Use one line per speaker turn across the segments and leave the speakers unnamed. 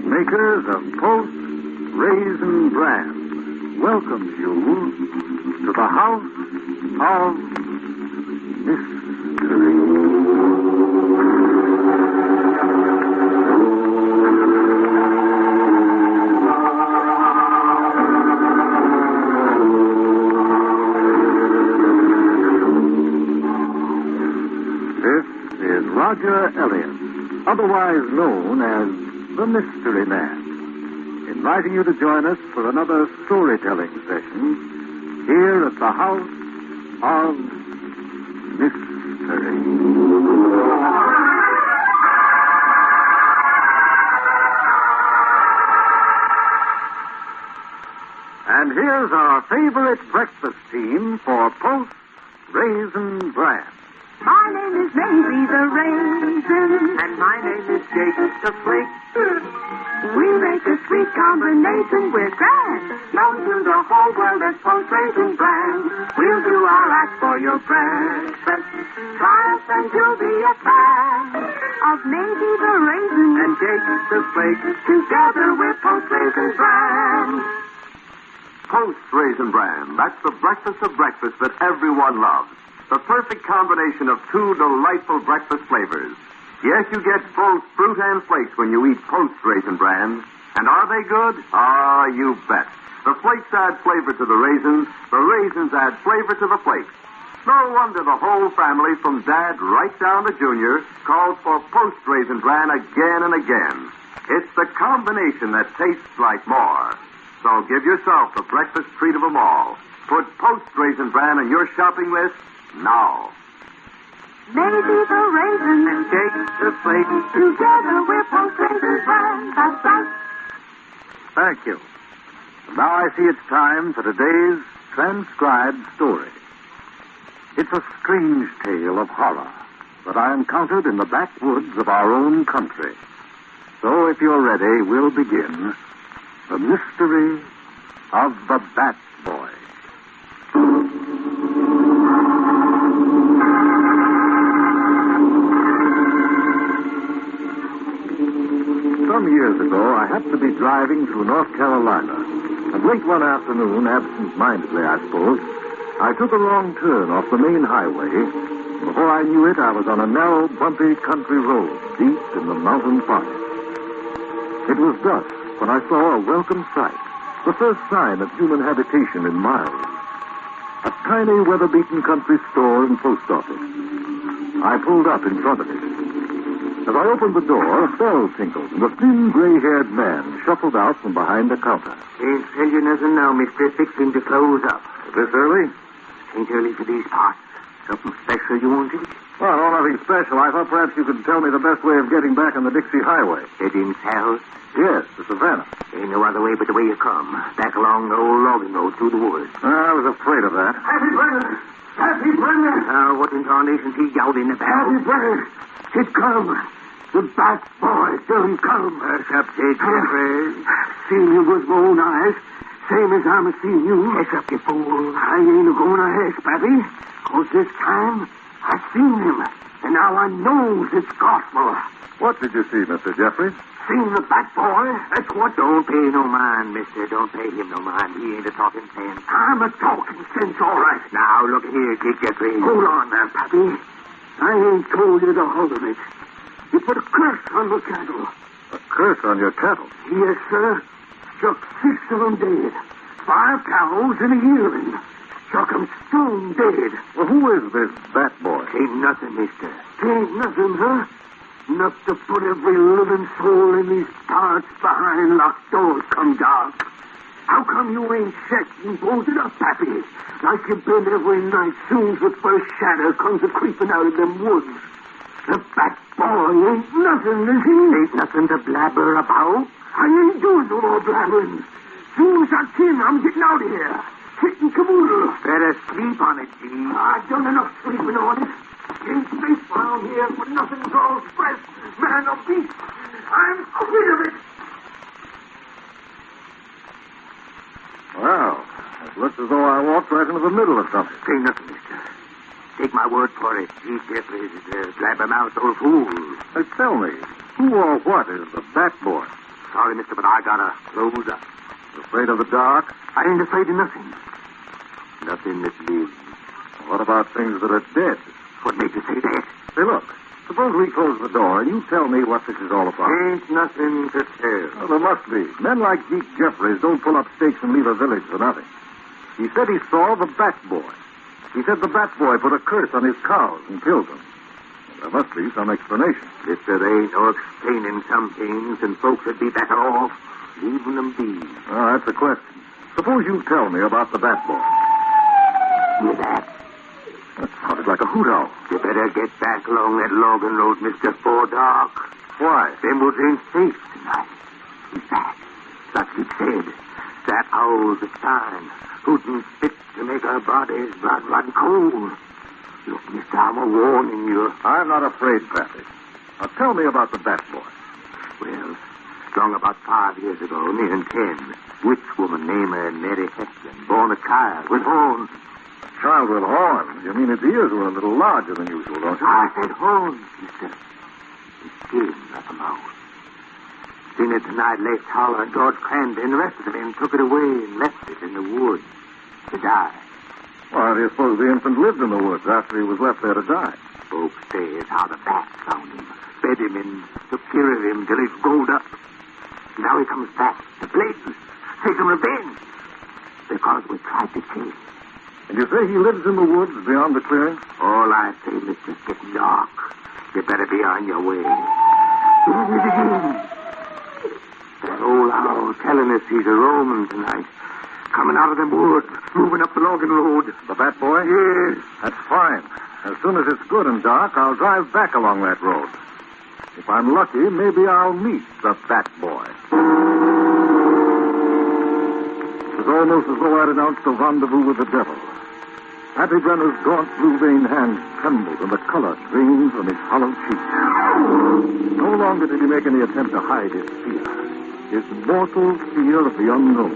Makers of Post Raisin Bran welcomes you to the House of Mystery. This is Roger Elliott, otherwise known as the Mystery Man, inviting you to join us for another storytelling session here at the House of Mystery. And here's our favorite breakfast team for Post Raisin Bran.
My name is Maisie the Raisin. And my name is Jake the Flake. We make a sweet combination with grand. Known to the whole world as Post Raisin Bran. We'll do our act for your breakfast. Try us and you'll be a fan of Maisie the Raisin and Jake the Flake. Together we're Post Raisin Bran.
Post Raisin Bran. That's the breakfast of breakfast that everyone loves. The perfect combination of two delightful breakfast flavors. Yes, you get both fruit and flakes when you eat Post Raisin Bran. And are they good? Ah, you bet. The flakes add flavor to the raisins add flavor to the flakes. No wonder the whole family, from Dad right down to Junior, calls for Post Raisin Bran again and again. It's the combination that tastes like more. So give yourself the breakfast treat of them all. Put Post Raisin Bran on your shopping list now.
Maisie the Raisin and Jake the Flake. Together we're Post Raisin Bran. That's right.
Thank you. And now I see it's time for today's transcribed story. It's a strange tale of horror that I encountered in the backwoods of our own country. So if you're ready, we'll begin The Mystery of the Bat Boy. Some years ago, I happened to be driving through North Carolina, and late one afternoon, absent-mindedly, I suppose, I took a wrong turn off the main highway. Before I knew it, I was on a narrow, bumpy country road, deep in the mountain forest. It was dusk when I saw a welcome sight, the first sign of human habitation in miles. A tiny, weather-beaten country store and post office. I pulled up in front of it. As I opened the door, a bell tinkled, and a thin, gray-haired man shuffled out from behind the counter.
Can't tell you nothing now, mister. Fixing to close up.
Is this early?
Ain't early for these parts. Something special you wanted?
Well, no, nothing special. I thought perhaps you could tell me the best way of getting back on the Dixie Highway.
Heading south?
Yes, to Savannah.
Ain't no other way but the way you come. Back along the old logging road through the woods.
I was afraid of that.
Happy brother! Happy brother! Now, what in tarnation's he yelled in the bell?
Happy brother! It come! The Bat Boy done come!
What's up, Jake Jeffers?
Seen you with my own eyes, same as I'm seeing you.
Hush up, you fool.
I ain't a-going to hush, Pappy, 'cause this time I seen him, and now I knows it's gospel.
What did you see, Mr. Jeffries?
Seen the Bat Boy, that's what.
Don't pay no mind, mister. Don't pay him no mind. He ain't a talking sense.
I'm a talking sense, all right.
Now, look here, Jake Jeffries.
Hold on now, Pappy. I ain't told you the whole of it. You put a curse on the cattle.
A curse on your cattle?
Yes, sir. Struck 6 of them dead. 5 cows and a yearling. Struck 'em stone dead.
Well, who is this Bat Boy?
Ain't nothing, mister.
Ain't nothing, huh? Enough to put every living soul in these parts behind locked doors come dark. How come you ain't checked and bolted up, Pappy? Like you've been every night soon's the first shadow comes a-creeping out of them woods. The Bat Boy ain't nothing, is he?
Ain't nothing to blabber about.
I ain't doing no more blabbering. Soon as I can, I'm getting out of here. Kicking caboodle.
Better sleep on it, G.
I've done enough sleeping on it. Ain't safe around here for nothing's all fresh, man or beast. I'm quit of it.
Well, Looks as though I walked right into the middle of something.
Say nothing, mister. Take my word for it. These Jeffries is a blabbermouth old fool.
Tell me, who or what is the Bat Boy?
Sorry, mister, but I gotta close up.
Afraid of the dark?
I ain't afraid of nothing. Nothing that lives.
What about things that are dead?
What made you say that?
Say, look, suppose we close the door and you tell me what this is all about.
Ain't nothing to tell.
Well, there must be. Men like Deke Jeffries don't pull up stakes and leave a village for nothing. He said he saw the Bat Boy. He said the Bat Boy put a curse on his cows and killed them. Well, there must be some explanation.
If there ain't no explaining some things, then folks would be better off leaving them be.
Oh, that's the question. Suppose you tell me about the Bat Boy.
Hear that?
That sounded like a hoot owl.
You better get back along that logging road, mister, before dark.
Why?
Them woods ain't safe tonight. He's back. Like he said, that owl's a sign. Hooting fit to make our bodies blood run cold. Look, mister, I'm a warning you.
I'm not afraid, Pappy. Now tell me about the Bat Boy.
Well, long about 5 years ago, near 10, witch woman named Mary Heston, born a child with horns.
A child with horns? You mean its ears were a little larger than usual, don't you?
I said horns, mister. His skin like a mouse. Seen it tonight last holler, and George Cranby and the rest of the men took it away and left it in the woods to die.
Well, do you suppose the infant lived in the woods after he was left there to die?
Folks say it's how the bats found him, fed him, and took care of him till he growed up. Now he comes back to blaze, taking revenge, because we tried to kill him.
And you say he lives in the woods beyond the clearing?
All I say, mister, it's getting dark. You better be on your way. That old owl telling us he's a roaming tonight. Coming out of them woods, moving up the logging road.
The Bat Boy?
Yes.
That's fine. As soon as it's good and dark, I'll drive back along that road. If I'm lucky, maybe I'll meet the Bat Boy. It was almost as though I'd announced a rendezvous with the devil. Pappy Brenner's gaunt, blue-veined hands trembled, and the color drained from his hollow cheeks. No longer did he make any attempt to hide his fear. His mortal fear of the unknown.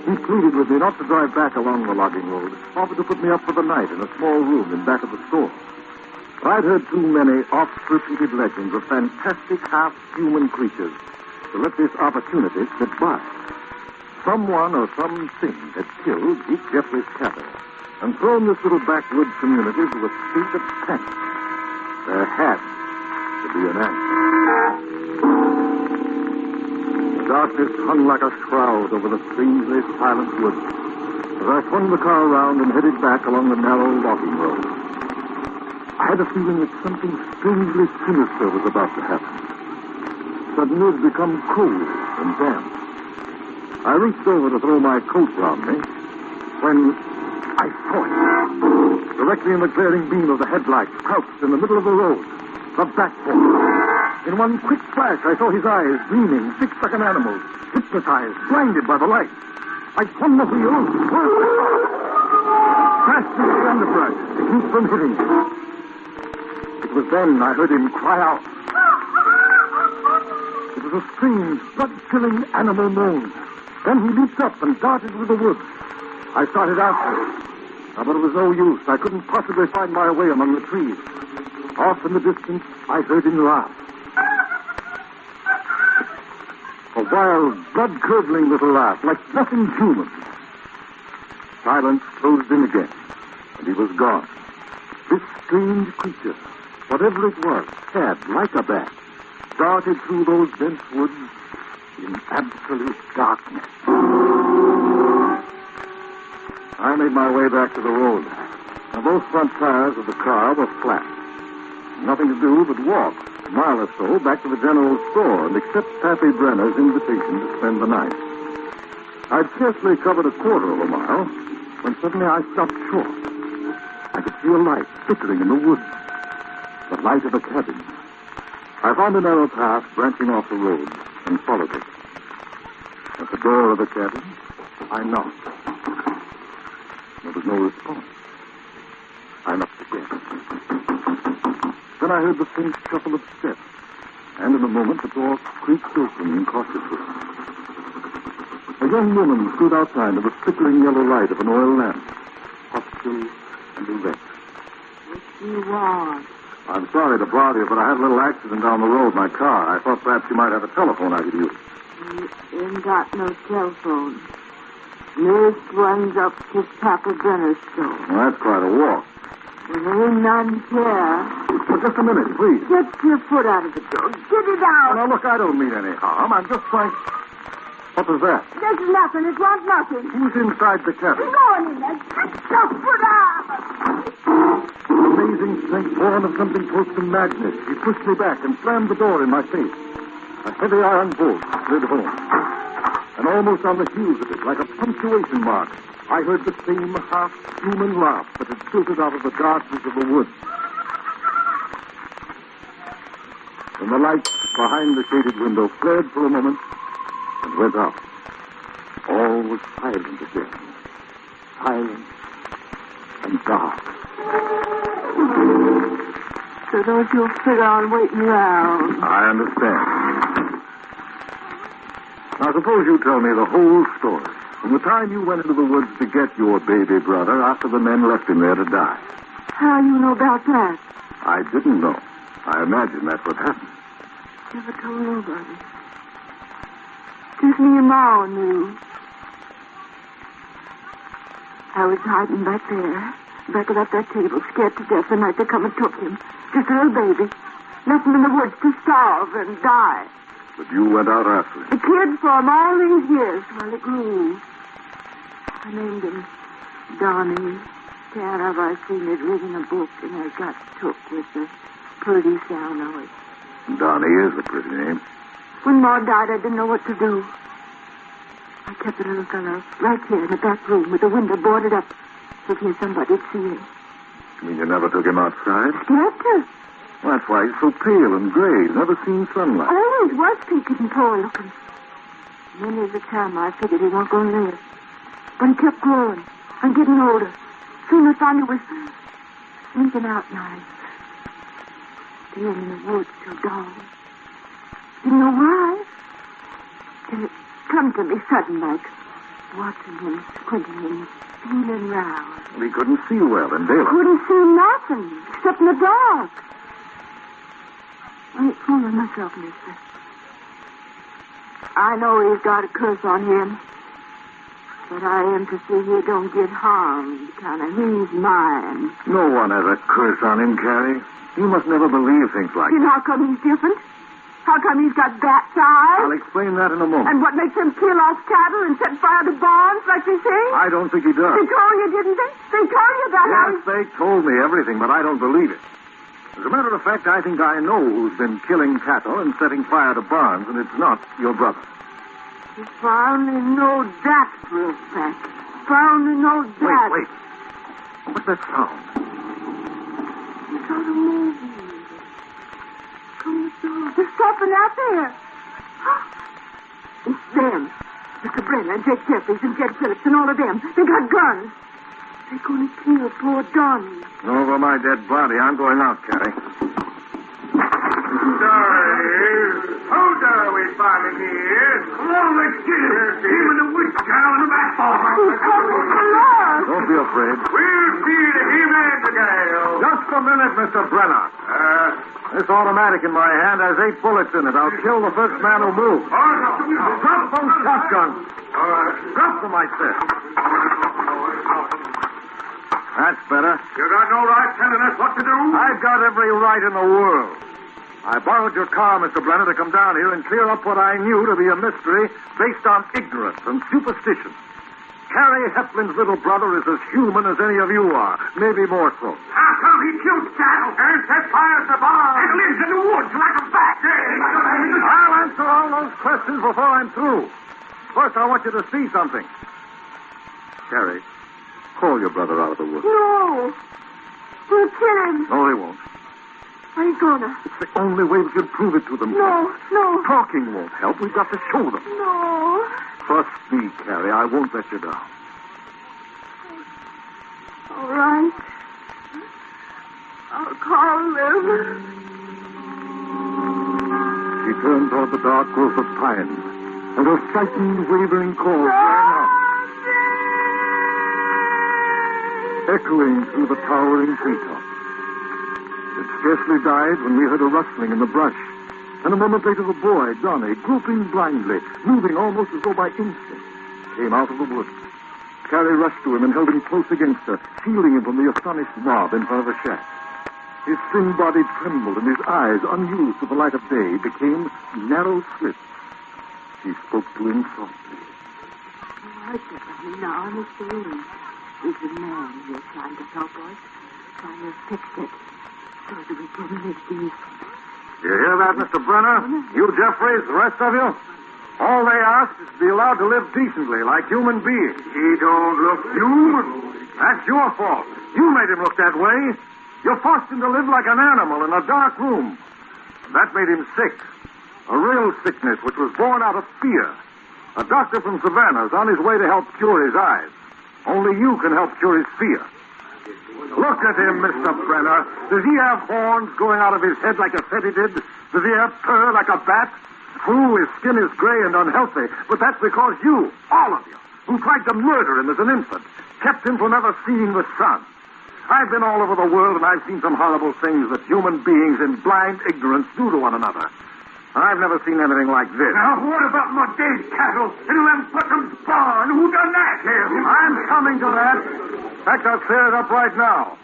He pleaded with me not to drive back along the logging road, offered to put me up for the night in a small room in back of the store. I'd heard too many oft-repeated legends of fantastic half-human creatures to let this opportunity slip by. Someone or something had killed Deke Jeffries' cattle and thrown this little backwoods community to a state of panic. There had to be an answer. The darkness hung like a shroud over the strangely silent woods as I swung the car around and headed back along the narrow logging road. I had a feeling that something strangely sinister was about to happen. Suddenly it had become cold and damp. I reached over to throw my coat around me when I saw it. Directly in the glaring beam of the headlights, crouched in the middle of the road, the Bat Boy. In one quick flash, I saw his eyes gleaming, fixed like an animal's, hypnotized, blinded by the light. I swung the wheel, crashed into the underbrush to keep from hitting him. It was then I heard him cry out. It was a strange, blood-chilling animal moan. Then he leaped up and darted through the woods. I started after him. But it was no use. I couldn't possibly find my way among the trees. Off in the distance, I heard him laugh. A wild, blood-curdling little laugh, like nothing human. Silence closed in again, and he was gone. This strange creature, whatever it was, sad like a bat, darted through those dense woods in absolute darkness. I made my way back to the road. Now, both front tires of the car were flat. Nothing to do but walk a mile or so back to the general store and accept Pappy Brenner's invitation to spend the night. I'd scarcely covered a quarter of a mile when suddenly I stopped short. I could see a light flickering in the woods. The light of a cabin. I found a narrow path branching off the road and followed it. At the door of the cabin, I knocked. There was no response. I knocked again. Then I heard the faint shuffle of steps, and in a moment the door creaked open cautiously. A young woman stood outside of the flickering yellow light of an oil lamp, hostile and erect.
What do you want?
I'm sorry to bother you, but I had a little accident down the road in my car. I thought perhaps you might have a telephone I could use.
You ain't got no telephone. Nearest one's up to Papa Brenner's store.
Well, that's quite a walk.
There ain't none here.
Well, just a minute, please.
Get your foot out of the door. Get it
Oh,
out.
now, look, I don't mean any harm. I'm just trying... What was that?
There's nothing. It wants nothing.
Who's inside the cabin?
Go on in there. Get your foot out.
Amazing strength born of something close to madness. He pushed me back and slammed the door in my face. A heavy iron bolt slid home. And almost on the heels of it, like a punctuation mark, I heard the same half-human laugh that had filtered out of the darkness of the woods. And the lights behind the shaded window flared for a moment and went out. All was silent again. Silent and dark.
So don't you figure on waiting around.
I understand. Now, suppose you tell me the whole story. From the time you went into the woods to get your baby brother after the men left him there to die.
How you know about that?
I didn't know. I imagine that's what happened.
Never told nobody. Just me and Ma knew. I was hiding back there, back of that table, scared to death the night they come and took him. Just a little baby. Left him in the woods to starve and die.
But you went out after him.
The kid for him all these years while it grew. I named him Donnie. Can't have I seen it written in a book, and I got took with the pretty sound of it.
Donnie is a pretty name.
When Ma died, I didn't know what to do. I kept the little fellow right here in the back room with the window boarded up in case somebody'd see him.
You mean you never took him outside?
Scared to.
Well, that's why he's so pale and gray. He's never seen sunlight.
Always was peaked and poor looking. Many a time I figured he wasn't going to live. But he kept growing and getting older. Soon I finally was sneaking out nights. Staying in the woods till dawn. Didn't know why. Till it come to me sudden like. Watching him, squinting him, feeling round.
Well, he couldn't see well in daylight.
Couldn't see nothing except in the dark. I ain't fooling myself, mister. I know he's got a curse on him. But I am to see he don't get harmed. Kind of, he's mine.
No one has a curse on him, Carrie. You must never believe things like
And
that.
how come he's different? How come he's got bat's eyes?
I'll explain that in a moment.
And what makes him kill off cattle and set fire to barns like they say?
I don't think he does.
They told you, didn't they? They told you about how
Yes, they told me everything, but I don't believe it. As a matter of fact, I think I know who's been killing cattle and setting fire to barns, and it's not your brother.
If I only know that for a fact. If I only know that.
Wait. What's that sound?
You got a movie. Come on. They're stopping out there. It's them. Mr. Brenner and Jake Jeffries and Jed Phillips and all of them. They got guns. They're going to kill poor Donnie.
Over my dead body. I'm going out, Carrie.
Who dare we find him here? Come on, let's get him. Him and the witch cow in the back barn.
He's coming for us.
Don't be afraid.
We'll feed him and the gal.
Just a minute, Mr. Brenner. This automatic in my hand has 8 bullets in it. I'll kill the first man who moves. Now, drop those shotguns. Drop them, I said. That's better.
You got no right telling us what to do?
I've got every right in the world. I borrowed your car, Mr. Brenner, to come down here and clear up what I knew to be a mystery based on ignorance and superstition. Carrie Heplin's little brother is as human as any of you are, maybe more so.
How come he killed cattle and set fire to barns and lives in the woods like a bat?
I'll answer all those questions before I'm through. First, I want you to see something. Carrie, call your brother out of the woods.
No. We'll kill him.
No, they won't.
I ain't gonna.
It's the only way we can prove it to them.
No.
Talking won't help. We've got to show them.
No.
Trust me, Carrie. I won't let you down.
All right. I'll call them.
She turned toward the dark growth of pines and a frightened, wavering call rang out, echoing through the towering treetops. It scarcely died when we heard a rustling in the brush, and a moment later the boy, Johnny, groping blindly, moving almost as though by instinct, came out of the woods. Carrie rushed to him and held him close against her, shielding him from the astonished mob in front of the shack. His thin body trembled, and his eyes, unused to the light of day, became narrow slits. She spoke to him softly.
I said, honey, now, Mr. Lee is the man here trying to help us, trying to fix it, so that we can live decent.
You hear that, Mr. Brenner? You, Jeffries, the rest of you? All they ask is to be allowed to live decently, like human beings.
He don't look human.
That's your fault. You made him look that way. You forced him to live like an animal in a dark room. And that made him sick. A real sickness which was born out of fear. A doctor from Savannah is on his way to help cure his eyes. Only you can help cure his fear. Look at him, Mr. Brenner. Does he have horns going out of his head like a fetty did? Does he have fur like a bat? True, his skin is gray and unhealthy, but that's because you, all of you, who tried to murder him as an infant, kept him from ever seeing the sun. I've been all over the world, and I've seen some horrible things that human beings in blind ignorance do to one another. I've never seen anything like this.
Now, what about my dead cattle in Lemputham's barn? Who done that to him?
I'm coming to that. In fact, I'll clear it up right now.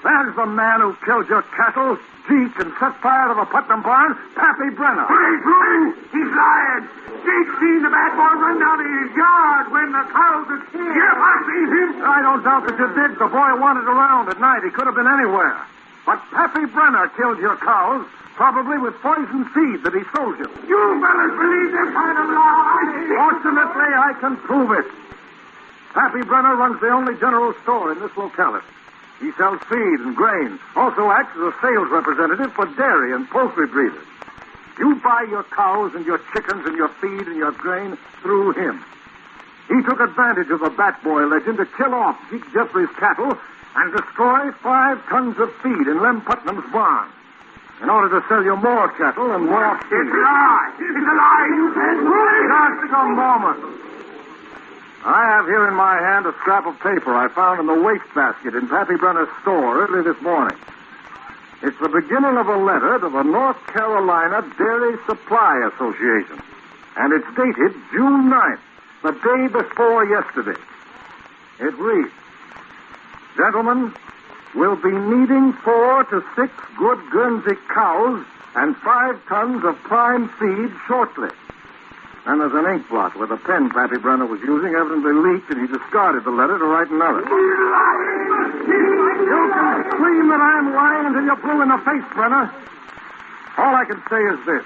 There's the man who killed your cattle, Zeke, and set fire to the Putnam barn, Pappy Brenner.
He's lying. He's lying. Jake seen the bad boy run down to his yard when the cows were killed. Yep, I seen him.
I don't doubt that you did. The boy wandered around at night. He could have been anywhere. But Pappy Brenner killed your cows, probably with poison seed that he sold you.
You fellas believe this kind of lie?
Fortunately, I can prove it. Pappy Brenner runs the only general store in this locality. He sells feed and grain, also acts as a sales representative for dairy and poultry breeders. You buy your cows and your chickens and your feed and your grain through him. He took advantage of the Bat Boy legend to kill off Zeke Jeffries' cattle and destroy 5 tons of feed in Lem Putnam's barn in order to sell you more cattle and more feed.
It's a lie. It's a lie. You can't prove it.
Just a moment. I have here in my hand a scrap of paper I found in the wastebasket in Pappy Brenner's store early this morning. It's the beginning of a letter to the North Carolina Dairy Supply Association. And it's dated June 9th, the day before yesterday. It reads, "Gentlemen, we'll be needing 4 to 6 good Guernsey cows and 5 tons of prime feed shortly." And there's an ink blot where the pen Pappy Brenner was using evidently leaked, and he discarded the letter to write another.
He's lying.
You can scream that I'm lying until you're blue in the face, Brenner. All I can say is this.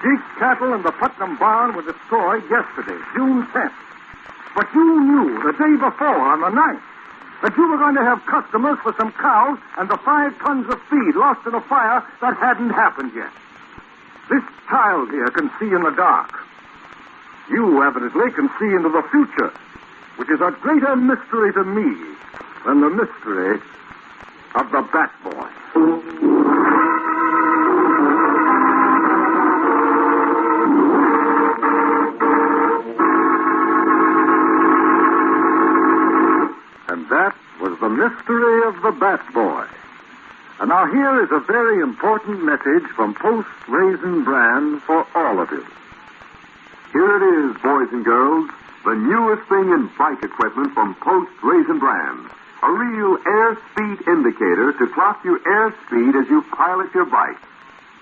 Zeke's cattle in the Putnam barn were destroyed yesterday, June 10th. But you knew the day before, on the 9th, that you were going to have customers for some cows and the 5 tons of feed lost in a fire that hadn't happened yet. This child here can see in the dark. You evidently can see into the future, which is a greater mystery to me than the mystery of the Bat Boy. And that was the mystery of the Bat Boy. And now here is a very important message from Post Raisin Bran for all of you.
Here it is, boys and girls, the newest thing in bike equipment from Post Raisin Brand. A real airspeed indicator to clock your airspeed as you pilot your bike.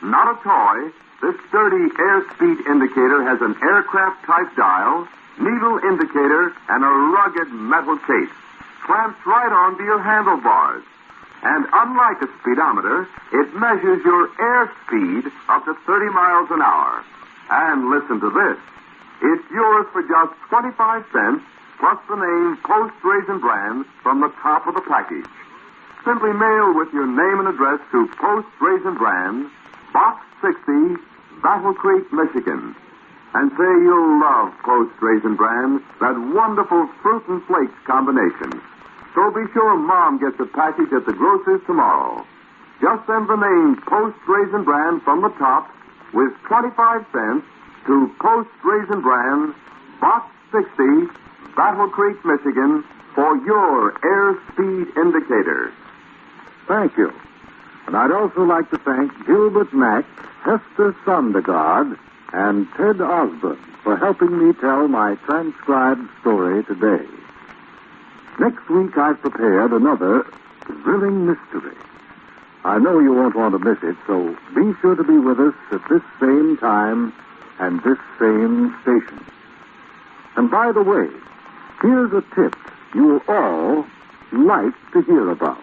Not a toy, this sturdy airspeed indicator has an aircraft-type dial, needle indicator, and a rugged metal case. Clamps right onto your handlebars. And unlike a speedometer, it measures your airspeed up to 30 miles an hour. And listen to this. It's yours for just 25 cents, plus the name Post Raisin Brand from the top of the package. Simply mail with your name and address to Post Raisin Brand, Box 60, Battle Creek, Michigan. And say you'll love Post Raisin Brand, that wonderful fruit and flakes combination. So be sure Mom gets a package at the grocer's tomorrow. Just send the name Post Raisin Brand from the top with 25 cents to Post Raisin Bran, Box 60, Battle Creek, Michigan, for your airspeed indicator.
Thank you. And I'd also like to thank Gilbert Mack, Hester Sondergaard, and Ted Osborne for helping me tell my transcribed story today. Next week I've prepared another thrilling mystery. I know you won't want to miss it, so be sure to be with us at this same time and this same station. And by the way, here's a tip you'll all like to hear about.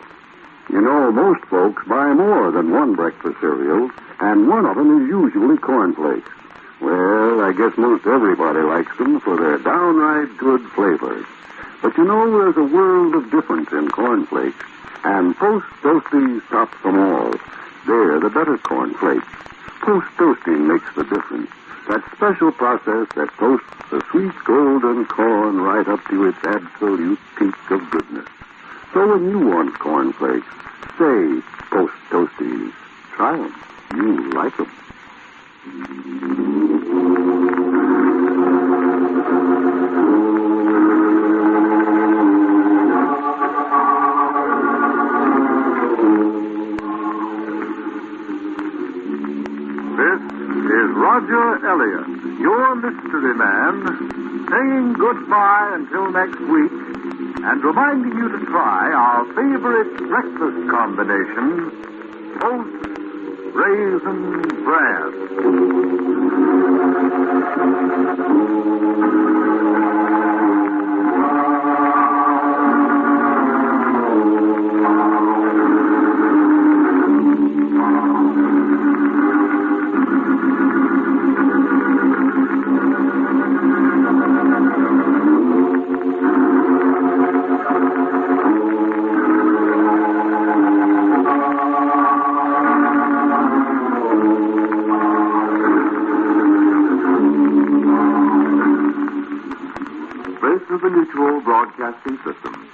You know, most folks buy more than one breakfast cereal, and one of them is usually cornflakes. Well, I guess most everybody likes them for their downright good flavor. But you know, there's a world of difference in cornflakes, and Post Toasties tops them all. They're the better cornflakes. Post Toasting makes the difference. That special process that toasts the sweet golden corn right up to its absolute peak of goodness. So when you want cornflakes, say Post Toasties. Try them. You like them.
This is Roger Elliott, your mystery man, saying goodbye until next week and reminding you to try our favorite breakfast combination, Post Raisin Bran.
This is the Mutual Broadcasting System.